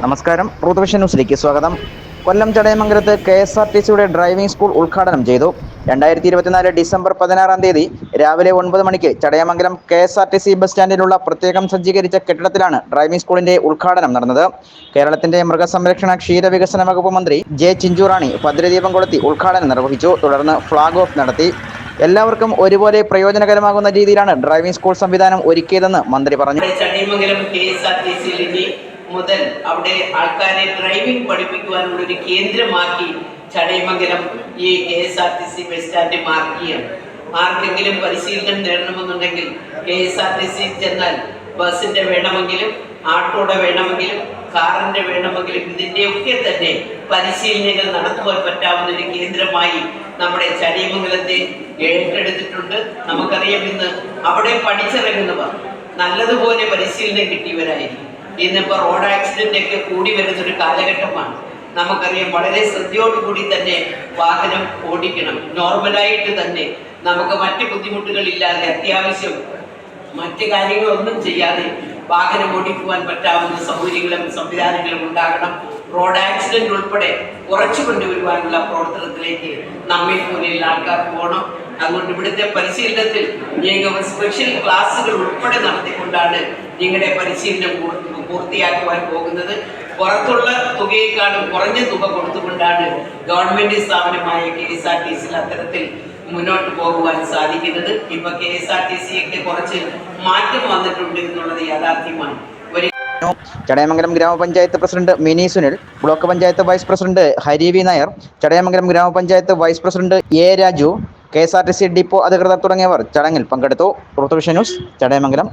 നമസ്കാരം. Ruth vision ന്യൂസിലേക്ക് സ്വാഗതം. കൊല്ലം ചടയമംഗലത്ത് KSRTCയുടെ ഡ്രൈവിംഗ് സ്കൂൾ ഉദ്ഘാടനം ചെയ്തു. 2024 ഡിസംബർ 16 രാവിലെ 9 മണിക്ക് ചടയമംഗലം KSRTC ബസ് സ്റ്റാൻഡിലുള്ള പ്രത്യേകം സജ്ജീകരിച്ച കെട്ടിടത്തിലാണ് ഡ്രൈവിംഗ് സ്കൂളിന്റെ ഉദ്ഘാടനം നടന്നത്. കേരളത്തിന്റെ മൃഗസംരക്ഷണ ക്ഷീരവികസന വകുപ്പ് മന്ത്രി ജെ ചിഞ്ചുറാണി ഭദ്രദീപം കൊളുത്തി ഉദ്ഘാടനം നിർവഹിച്ചു. തുടർന്ന് ഫ്ളാഗ് ഓഫ് നടത്തി. എല്ലാവർക്കും ഒരുപോലെ പ്രയോജനകരമാകുന്ന രീതിയിലാണ് ഡ്രൈവിംഗ് സ്കൂൾ സംവിധാനം ഒരുക്കിയതെന്ന് മന്ത്രി പറഞ്ഞു. മുതൽ അവിടെ ആൾക്കാരെ ഡ്രൈവിംഗ് പഠിപ്പിക്കുവാനുള്ള ഒരു കേന്ദ്രമാക്കി ചടയമംഗലം ഈ KSRTC ബസ് സ്റ്റാൻഡ് മാറുകയാണ്. ആർക്കെങ്കിലും പരിശീലനം നേടണമെന്നുണ്ടെങ്കിൽ KSRTC ചെന്നാൽ ബസ്സിന്റെ വേണമെങ്കിലും ആട്ടോയുടെ വേണമെങ്കിലും കാറിന്റെ വേണമെങ്കിലും ഇതിന്റെയൊക്കെ തന്നെ പരിശീലനങ്ങൾ നടത്തുവാൻ പറ്റാവുന്ന ഒരു കേന്ദ്രമായി നമ്മുടെ ചടയമംഗലത്തെ ഏറ്റെടുത്തിട്ടുണ്ട്. നമുക്കറിയാം, ഇന്ന് അവിടെ പഠിച്ചിറങ്ങുന്നവർ നല്ലതുപോലെ പരിശീലനം കിട്ടിയവരായിരിക്കും. ഇന്നിപ്പോൾ റോഡ് ആക്സിഡന്റ് ഒക്കെ കൂടി വരുന്നൊരു കാലഘട്ടമാണ്. നമുക്കറിയാം, വളരെ ശ്രദ്ധയോടുകൂടി തന്നെ വാഹനം ഓടിക്കണം. നോർമലായിട്ട് തന്നെ നമുക്ക് മറ്റ് ബുദ്ധിമുട്ടുകളില്ലാതെ അത്യാവശ്യം മറ്റ് കാര്യങ്ങളൊന്നും ചെയ്യാതെ വാഹനം ഓടിക്കുവാൻ പറ്റാവുന്ന സൗകര്യങ്ങളും സംവിധാനങ്ങളും ഉണ്ടാകണം. റോഡ് ആക്സിഡന്റ് ഉൾപ്പെടെ കുറച്ചു കൊണ്ടുവരുവാനുള്ള പ്രവർത്തനത്തിലേക്ക് നമ്മെ പോലെയുള്ള ആൾക്കാർ പോകണം. അതുകൊണ്ട് ഇവിടുത്തെ പരിശീലനത്തിൽ സ്പെഷ്യൽ ക്ലാസ്സുകൾ ഉൾപ്പെടെ നടത്തിക്കൊണ്ടാണ് നിങ്ങളുടെ പരിശീലനം പൂർത്തിയാക്കുവാൻ പോകുന്നത്. പുറത്തുള്ള തുകയെക്കാളും കുറഞ്ഞ തുക കൊടുത്തുകൊണ്ടാണ് ഗവൺമെന്റ് സ്ഥാപനമായ KSRTC അത്തരത്തിൽ മുന്നോട്ട് പോകുവാൻ സാധിക്കുന്നത്. ഇപ്പൊ KSRTC ഒക്കെ കുറച്ച് മാറ്റം വന്നിട്ടുണ്ട് എന്നുള്ളത് യാഥാർത്ഥ്യമാണ്. ചടയമംഗലം ഗ്രാമപഞ്ചായത്ത് president Mini Sunil, block panchayat vice president Hari Nair, Chadayamangalam ഗ്രാമപഞ്ചായത്ത് vice president A Raju, KSRTC depot അധികൃതർ തുടങ്ങിയവർ ചടങ്ങിൽ പങ്കെടുത്തു. Ruth vision news, Chadayamangalam.